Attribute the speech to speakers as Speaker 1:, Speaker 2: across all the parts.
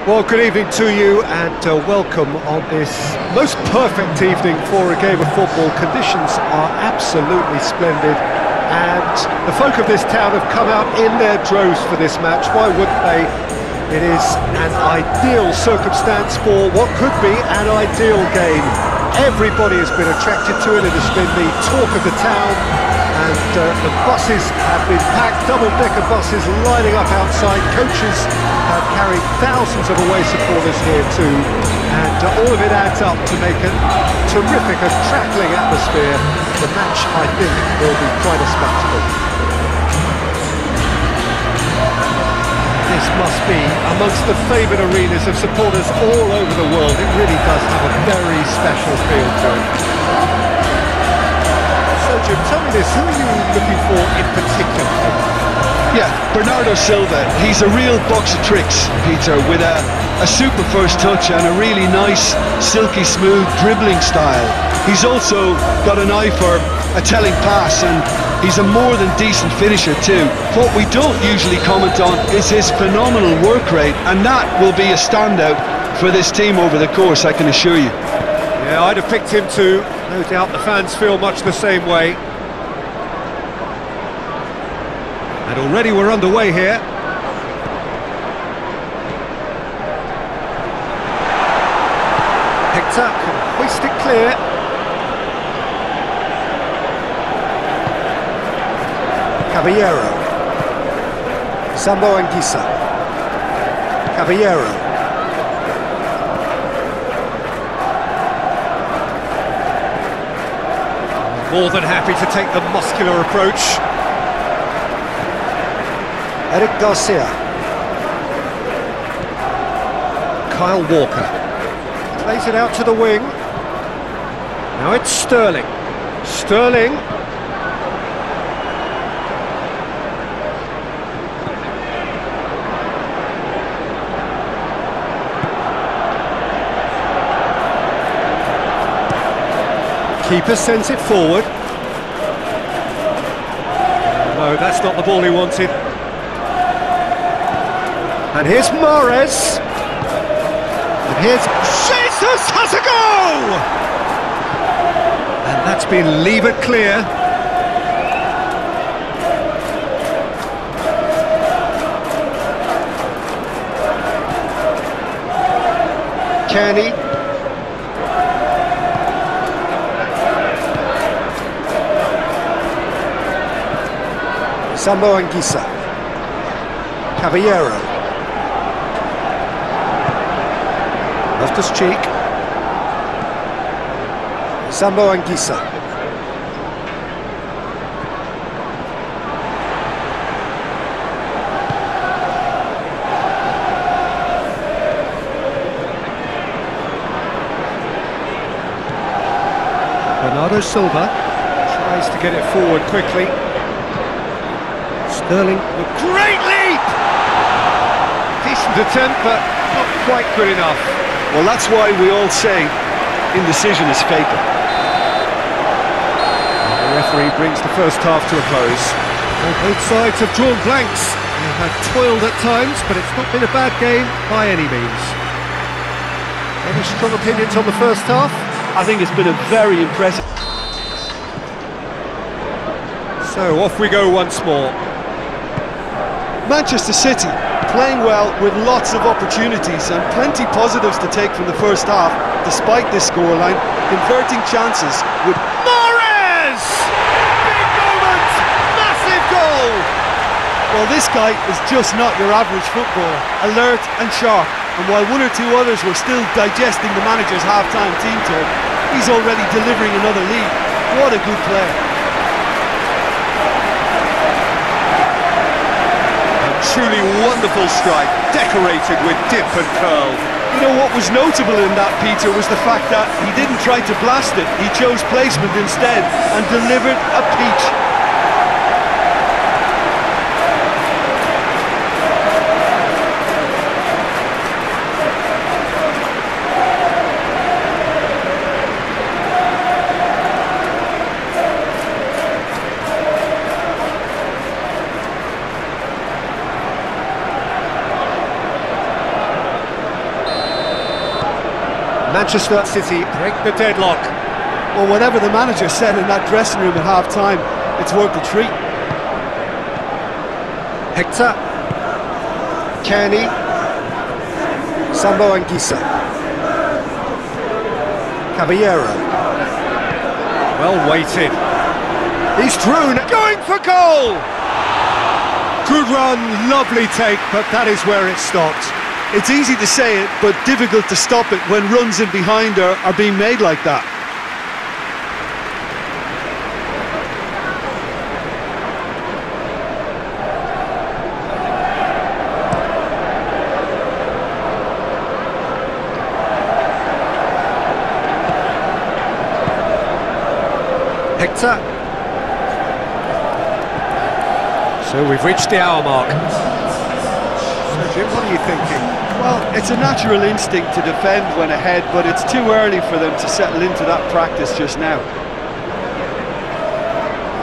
Speaker 1: Well, good evening to you and welcome on this most perfect evening for a game of football. Conditions are absolutely splendid and the folk of this town have come out in their droves for this match. Why wouldn't they? It is an ideal circumstance for what could be an ideal game. Everybody has been attracted to it. It has been the talk of the town, and the buses have been packed, double-decker buses lining up outside. Coaches have carried thousands of away supporters here too, and all of it adds up to make a terrific and crackling atmosphere. The match, I think, will be quite a spectacle. This must be amongst the favoured arenas of supporters all over the world. It really does have a very special feel to it. So Jim, tell me this, who are you looking for in particular?
Speaker 2: Yeah, Bernardo Silva. He's a real box of tricks, Peter, with a super first touch and a really nice, silky smooth dribbling style. He's also got an eye for a telling pass, and he's a more than decent finisher too. What we don't usually comment on is his phenomenal work rate, and that will be a standout for this team over the course, I can assure you.
Speaker 1: Yeah, I'd have picked him too. No doubt the fans feel much the same way. And already we're underway here. Picked up and hoisted clear. Caballero. Sambo Anguissa. Caballero. More than happy to take the muscular approach. Eric Garcia. Kyle Walker. Plays it out to the wing. Now it's Sterling. Sterling. Keeper sends it forward. No, that's not the ball he wanted. And here's Mahrez. And here's Jesus, has a go! And that's been levered clear. Kenny. Sambo Anguissa. Caballero. Loftus Cheek. Sambo Anguissa. Bernardo Silva tries to get it forward quickly. Sterling with great leap! Decent attempt, but not quite good enough.
Speaker 2: Well, that's why we all say indecision is fatal.
Speaker 1: The referee brings the first half to a close. Well, both sides have drawn blanks. They have toiled at times, but it's not been a bad game by any means. Any strong opinions on the first half?
Speaker 2: I think it's been a very impressive...
Speaker 1: So, off we go once more.
Speaker 2: Manchester City playing well with lots of opportunities and plenty positives to take from the first half, despite this scoreline, converting chances with...
Speaker 1: Mahrez! Big moment! Massive goal!
Speaker 2: Well, this guy is just not your average footballer, alert and sharp, and while one or two others were still digesting the manager's half-time team talk, he's already delivering another lead. What a good player.
Speaker 1: Truly wonderful strike, decorated with dip and curl.
Speaker 2: You know what was notable in that, Peter, was the fact that he didn't try to blast it. He chose placement instead and delivered a peach.
Speaker 1: Manchester City break the deadlock.
Speaker 2: Well, whatever the manager said in that dressing room at half-time, it's worth a treat.
Speaker 1: Hector. Kenny. Sambo Anguissa. Caballero. Well weighted. He's through, going for goal! Good run, lovely take, but that is where it stopped.
Speaker 2: It's easy to say it, but difficult to stop it when runs in behind are being made like that.
Speaker 1: Hector. So we've reached the hour mark. So Jim, what are you thinking?
Speaker 2: Well, it's a natural instinct to defend when ahead, but it's too early for them to settle into that practice just now.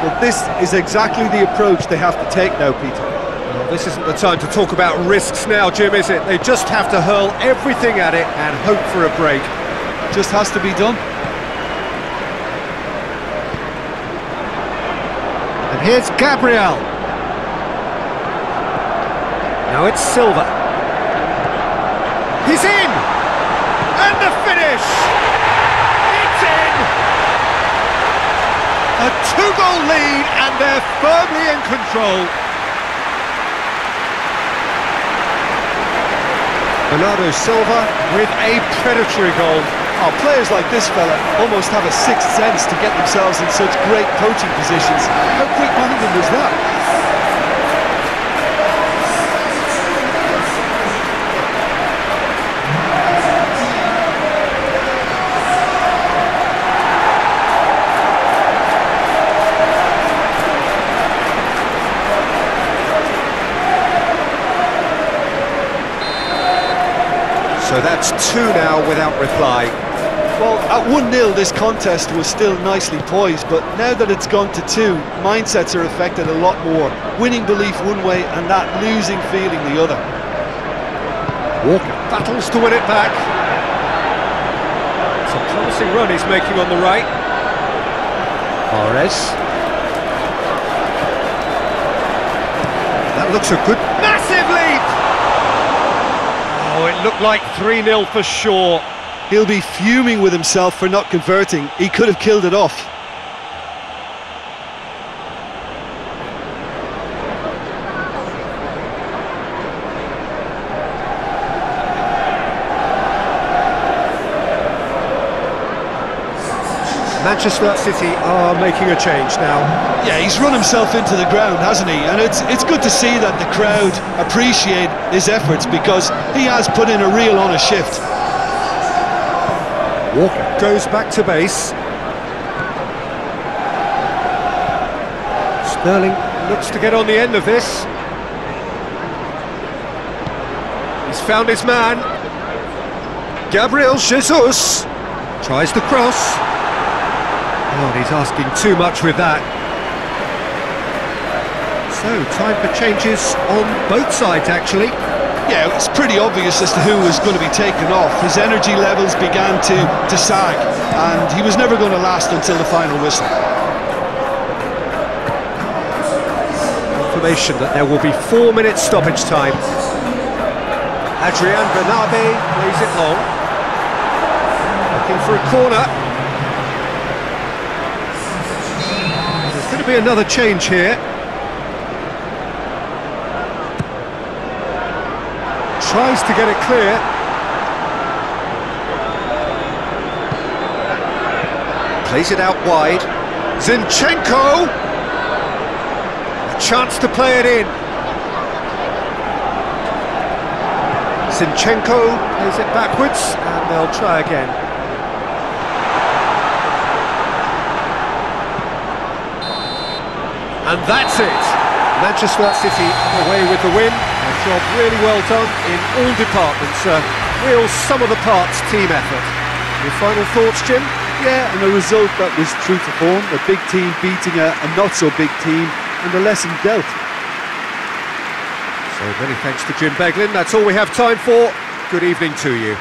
Speaker 2: But this is exactly the approach they have to take now, Peter.
Speaker 1: Well, this isn't the time to talk about risks now, Jim, is it? They just have to hurl everything at it and hope for a break.
Speaker 2: Just has to be done.
Speaker 1: And here's Gabriel. Now it's Silva. He's in! And the finish! It's in! A two-goal lead and they're firmly in control. Bernardo Silva with a predatory goal.
Speaker 2: Oh, players like this fella almost have a sixth sense to get themselves in such great coaching positions. How quick-minded was that?
Speaker 1: So that's two now without reply.
Speaker 2: Well, at 1-0 this contest was still nicely poised, but now that it's gone to 2, mindsets are affected a lot more. Winning belief one way and that losing feeling the other.
Speaker 1: Walker battles to win it back. It's a promising run he's making on the right. Mahrez. That looks a good... Massive leap! Oh, it looked like 3-0 for sure.
Speaker 2: He'll be fuming with himself for not converting. He could have killed it off.
Speaker 1: Manchester City are making a change now.
Speaker 2: Yeah, he's run himself into the ground, hasn't he? And it's good to see that the crowd appreciate his efforts because he has put in a real honest shift.
Speaker 1: Walker goes back to base. Sterling looks to get on the end of this. He's found his man. Gabriel Jesus tries the cross. Oh, and he's asking too much with that. So, time for changes on both sides, actually.
Speaker 2: Yeah, it's pretty obvious as to who was going to be taken off. His energy levels began to sag, and he was never going to last until the final whistle.
Speaker 1: Confirmation that there will be 4 minutes stoppage time. Adrian Bernabe plays it long. Looking for a corner. There's going to be another change here. Tries to get it clear. Plays it out wide. Zinchenko! A chance to play it in. Zinchenko plays it backwards, and they'll try again. And that's it! Manchester City away with the win. A job really well done in all departments. Real sum-of-the-parts team effort. Your final thoughts, Jim?
Speaker 2: Yeah, and a result that was true to form. A big team beating a not-so-big team, and the lesson dealt.
Speaker 1: So many thanks to Jim Beglin. That's all we have time for. Good evening to you.